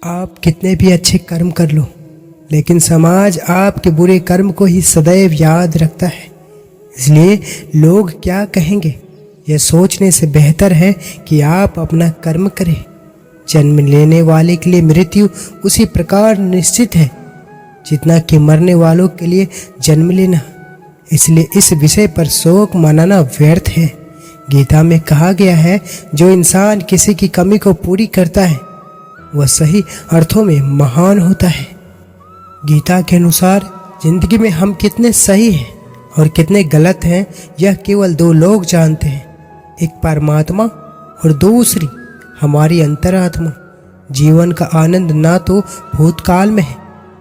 आप कितने भी अच्छे कर्म कर लो, लेकिन समाज आपके बुरे कर्म को ही सदैव याद रखता है। इसलिए लोग क्या कहेंगे यह सोचने से बेहतर है कि आप अपना कर्म करें। जन्म लेने वाले के लिए मृत्यु उसी प्रकार निश्चित है जितना कि मरने वालों के लिए जन्म लेना। इसलिए इस विषय पर शोक मनाना व्यर्थ है। गीता में कहा गया है, जो इंसान किसी की कमी को पूरी करता है वह सही अर्थों में महान होता है। गीता के अनुसार जिंदगी में हम कितने सही हैं और कितने गलत हैं यह केवल दो लोग जानते हैं, एक परमात्मा और दूसरी हमारी अंतरात्मा। जीवन का आनंद ना तो भूतकाल में है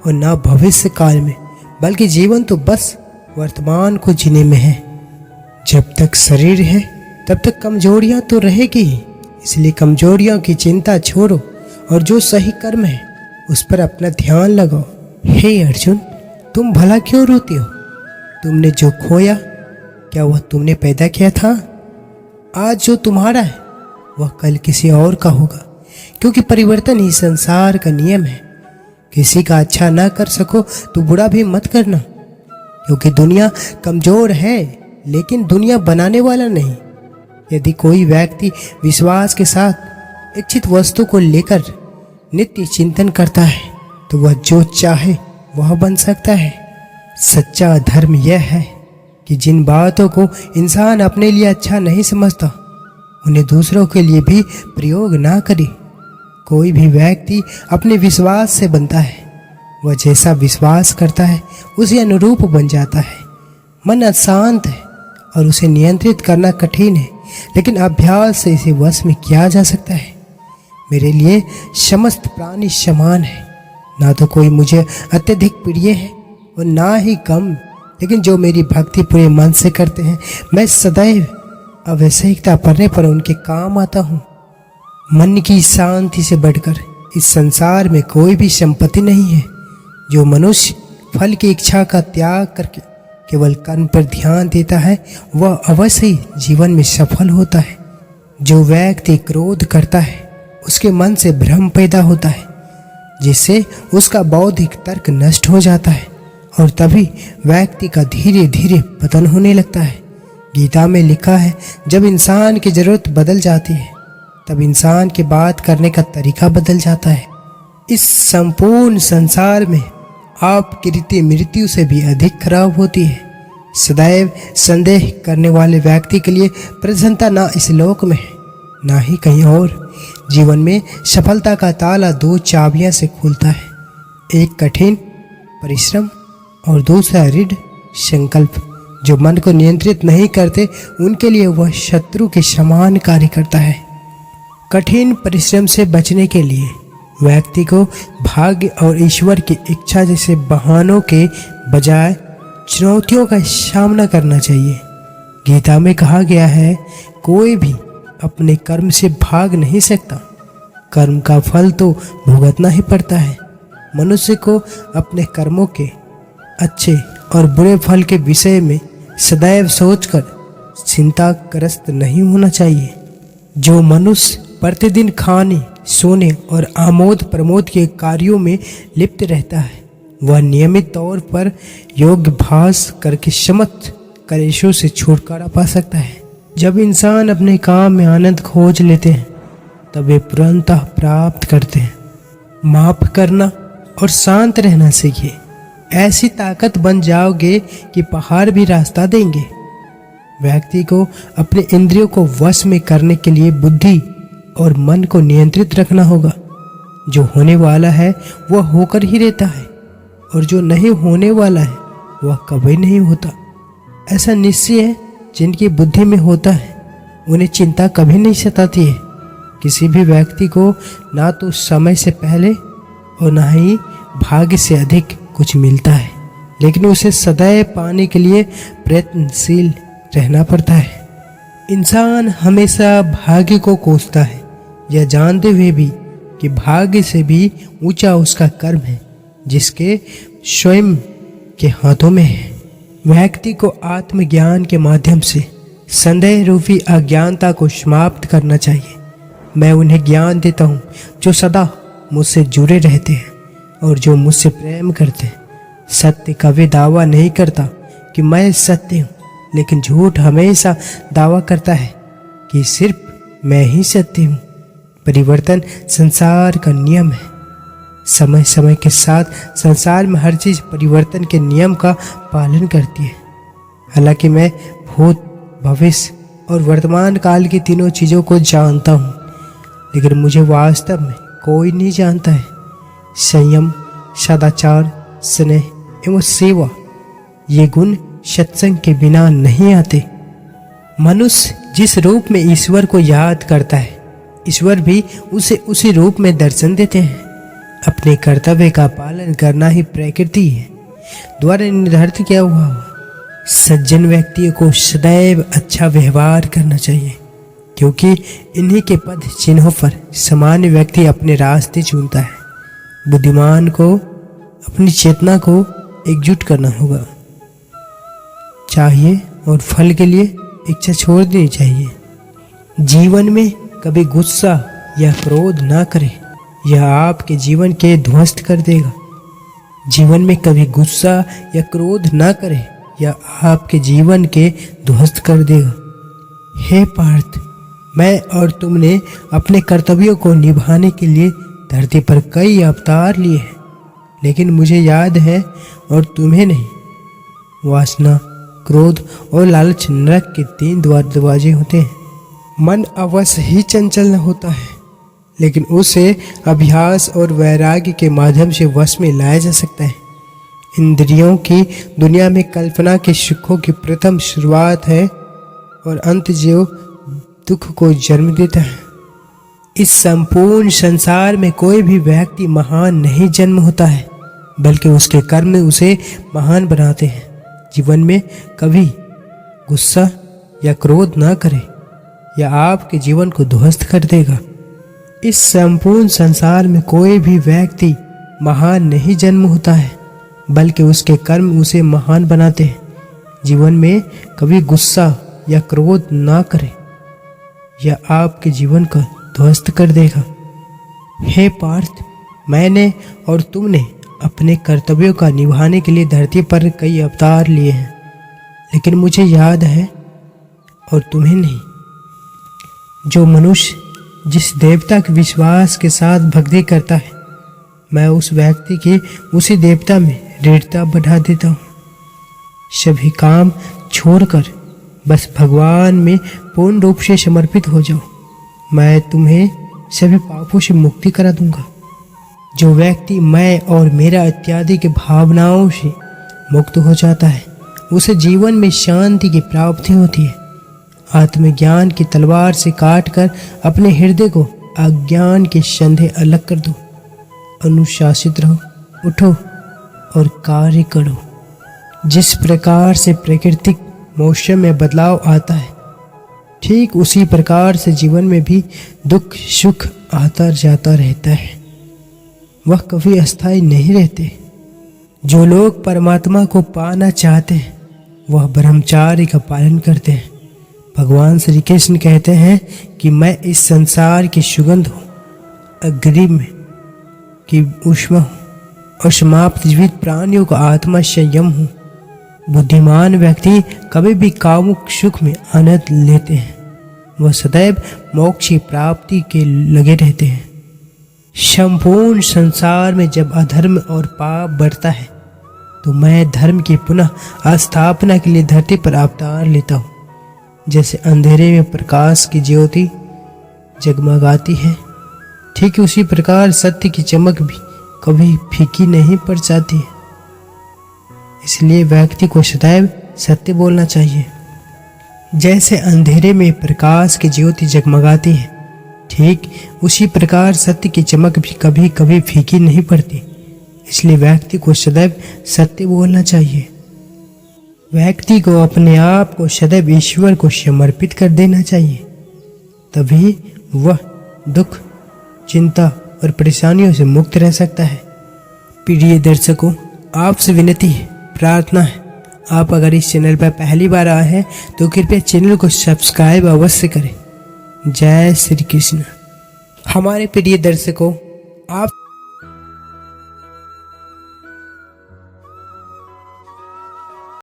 और ना भविष्य काल में, बल्कि जीवन तो बस वर्तमान को जीने में है। जब तक शरीर है तब तक कमजोरियां तो रहेगी ही, इसलिए कमजोरियों की चिंता छोड़ो और जो सही कर्म है उस पर अपना ध्यान लगाओ। हे अर्जुन, तुम भला क्यों रोते हो? तुमने जो खोया क्या वह तुमने पैदा किया था? आज जो तुम्हारा है वह कल किसी और का होगा, क्योंकि परिवर्तन ही संसार का नियम है। किसी का अच्छा ना कर सको तो बुरा भी मत करना, क्योंकि दुनिया कमजोर है लेकिन दुनिया बनाने वाला नहीं। यदि कोई व्यक्ति विश्वास के साथ इच्छित वस्तु को लेकर नित्य चिंतन करता है तो वह जो चाहे वह बन सकता है। सच्चा धर्म यह है कि जिन बातों को इंसान अपने लिए अच्छा नहीं समझता उन्हें दूसरों के लिए भी प्रयोग ना करे। कोई भी व्यक्ति अपने विश्वास से बनता है, वह जैसा विश्वास करता है उसी अनुरूप बन जाता है। मन अशांत है और उसे नियंत्रित करना कठिन है, लेकिन अभ्यास से इसे वश में किया जा सकता है। मेरे लिए समस्त प्राणी समान है, ना तो कोई मुझे अत्यधिक प्रिय है और ना ही कम, लेकिन जो मेरी भक्ति पूरे मन से करते हैं मैं सदैव आवश्यकता पड़ने पर उनके काम आता हूँ। मन की शांति से बढ़कर इस संसार में कोई भी संपत्ति नहीं है। जो मनुष्य फल की इच्छा का त्याग करके केवल कर्म पर ध्यान देता है वह अवश्य ही जीवन में सफल होता है। जो व्यक्ति क्रोध करता है उसके मन से भ्रम पैदा होता है, जिससे उसका बौद्धिक तर्क नष्ट हो जाता है और तभी व्यक्ति का धीरे धीरे पतन होने लगता है। गीता में लिखा है, जब इंसान की जरूरत बदल जाती है तब इंसान की बात करने का तरीका बदल जाता है। इस संपूर्ण संसार में आपकी रीति मृत्यु से भी अधिक खराब होती है। सदैव संदेह करने वाले व्यक्ति के लिए प्रसन्नता ना इस लोक में है ना ही कहीं और। जीवन में सफलता का ताला दो चाबियां से खुलता है, एक कठिन परिश्रम और दूसरा दृढ़ संकल्प। जो मन को नियंत्रित नहीं करते उनके लिए वह शत्रु के समान कार्य करता है। कठिन परिश्रम से बचने के लिए व्यक्ति को भाग्य और ईश्वर की इच्छा जैसे बहानों के बजाय चुनौतियों का सामना करना चाहिए। गीता में कहा गया है, कोई भी अपने कर्म से भाग नहीं सकता, कर्म का फल तो भुगतना ही पड़ता है। मनुष्य को अपने कर्मों के अच्छे और बुरे फल के विषय में सदैव सोचकर चिंताग्रस्त नहीं होना चाहिए। जो मनुष्य प्रतिदिन खाने, सोने और आमोद प्रमोद के कार्यों में लिप्त रहता है वह नियमित तौर पर योगाभ्यास करके समस्त कलेशों से छुटकारा पा सकता है। जब इंसान अपने काम में आनंद खोज लेते हैं तब वे पूर्णतः प्राप्त करते हैं। माफ करना और शांत रहना सीखिए, ऐसी ताकत बन जाओगे कि पहाड़ भी रास्ता देंगे। व्यक्ति को अपने इंद्रियों को वश में करने के लिए बुद्धि और मन को नियंत्रित रखना होगा। जो होने वाला है वह होकर ही रहता है और जो नहीं होने वाला है वह कभी नहीं होता। ऐसा निश्चय है जिनकी बुद्धि में होता है उन्हें चिंता कभी नहीं सताती है। किसी भी व्यक्ति को ना तो समय से पहले और ना ही भाग्य से अधिक कुछ मिलता है, लेकिन उसे सदैव पाने के लिए प्रयत्नशील रहना पड़ता है। इंसान हमेशा भाग्य को कोसता है, यह जानते हुए भी कि भाग्य से भी ऊंचा उसका कर्म है जिसके स्वयं के हाथों में है। व्यक्ति को आत्मज्ञान के माध्यम से संदेह रूपी अज्ञानता को समाप्त करना चाहिए। मैं उन्हें ज्ञान देता हूँ जो सदा मुझसे जुड़े रहते हैं और जो मुझसे प्रेम करते हैं। सत्य कभी दावा नहीं करता कि मैं सत्य हूँ, लेकिन झूठ हमेशा दावा करता है कि सिर्फ मैं ही सत्य हूँ। परिवर्तन संसार का नियम है। समय समय के साथ संसार में हर चीज़ परिवर्तन के नियम का पालन करती है। हालांकि मैं भूत, भविष्य और वर्तमान काल की तीनों चीज़ों को जानता हूँ, लेकिन मुझे वास्तव में कोई नहीं जानता है। संयम, सदाचार, स्नेह एवं सेवा, ये गुण सत्संग के बिना नहीं आते। मनुष्य जिस रूप में ईश्वर को याद करता है, ईश्वर भी उसे उसी रूप में दर्शन देते हैं। अपने कर्तव्य का पालन करना ही प्रकृति है द्वारा निर्धारित किया हुआ। सज्जन व्यक्तियों को सदैव अच्छा व्यवहार करना चाहिए, क्योंकि इन्हीं के पद चिन्हों पर सामान्य व्यक्ति अपने रास्ते चुनता है। बुद्धिमान को अपनी चेतना को एकजुट करना होगा चाहिए और फल के लिए इच्छा छोड़ देनी चाहिए। जीवन में कभी गुस्सा या क्रोध ना करें, यह आपके जीवन के ध्वस्त कर देगा। जीवन में कभी गुस्सा या क्रोध ना करें, यह आपके जीवन के ध्वस्त कर देगा। हे पार्थ, मैं और तुमने अपने कर्तव्यों को निभाने के लिए धरती पर कई अवतार लिए हैं, लेकिन मुझे याद है और तुम्हें नहीं। वासना, क्रोध और लालच नरक के 3 दरवाजे होते हैं। मन अवश्य ही चंचल न होता है, लेकिन उसे अभ्यास और वैराग्य के माध्यम से वश में लाया जा सकता है। इंद्रियों की दुनिया में कल्पना के सुखों की प्रथम शुरुआत है और अंत जो दुख को जन्म देता है। इस संपूर्ण संसार में कोई भी व्यक्ति महान नहीं जन्म होता है, बल्कि उसके कर्म उसे महान बनाते हैं। जीवन में कभी गुस्सा या क्रोध ना करें, यह आपके जीवन को ध्वस्त कर देगा। इस संपूर्ण संसार में कोई भी व्यक्ति महान नहीं जन्म होता है, बल्कि उसके कर्म उसे महान बनाते हैं। जीवन में कभी गुस्सा या क्रोध ना करें, यह आपके जीवन को ध्वस्त कर देगा। हे पार्थ, मैंने और तुमने अपने कर्तव्यों का निभाने के लिए धरती पर कई अवतार लिए हैं, लेकिन मुझे याद है और तुम्हें नहीं। जो मनुष्य जिस देवता के विश्वास के साथ भक्ति करता है, मैं उस व्यक्ति की उसी देवता में दृढ़ता बढ़ा देता हूँ। सभी काम छोड़कर बस भगवान में पूर्ण रूप से समर्पित हो जाओ। मैं तुम्हें सभी पापों से मुक्ति करा दूंगा। जो व्यक्ति मैं और मेरा इत्यादि के भावनाओं से मुक्त हो जाता है, उसे जीवन में शांति की प्राप्ति होती है। आत्मज्ञान की तलवार से काटकर अपने हृदय को अज्ञान के संदेह अलग कर दो। अनुशासित रहो, उठो और कार्य करो। जिस प्रकार से प्राकृतिक मौसम में बदलाव आता है, ठीक उसी प्रकार से जीवन में भी दुख सुख आता जाता रहता है। वह कभी अस्थायी नहीं रहते। जो लोग परमात्मा को पाना चाहते हैं, वह ब्रह्मचार्य का पालन करते हैं। भगवान श्री कृष्ण कहते हैं कि मैं इस संसार की सुगंध हूँ, अग्नि की ऊष्मा हूँ और समाप्त जीवित प्राणियों का आत्मा संयम हूँ। बुद्धिमान व्यक्ति कभी भी कामुक सुख में आनंद लेते हैं। वह सदैव मोक्ष की प्राप्ति के लगे रहते हैं। संपूर्ण संसार में जब अधर्म और पाप बढ़ता है, तो मैं धर्म की पुनः स्थापना के लिए धरती पर अवतार लेता हूँ। जैसे अंधेरे में प्रकाश की ज्योति जगमगाती है, ठीक उसी प्रकार सत्य की चमक भी कभी फीकी नहीं पड़ जाती है। इसलिए व्यक्ति को सदैव सत्य बोलना चाहिए। जैसे अंधेरे में प्रकाश की ज्योति जगमगाती है, ठीक उसी प्रकार सत्य की चमक भी कभी कभी फीकी नहीं पड़ती। इसलिए व्यक्ति को सदैव सत्य बोलना चाहिए। व्यक्ति को अपने आप को सदैव ईश्वर को समर्पित कर देना चाहिए, तभी वह दुख, चिंता और परेशानियों से मुक्त रह सकता है। प्रिय दर्शकों, आपसे विनती है, प्रार्थना है, आप अगर इस चैनल पर पहली बार आए हैं तो कृपया चैनल को सब्सक्राइब अवश्य करें। जय श्री कृष्ण। हमारे प्रिय दर्शकों, आप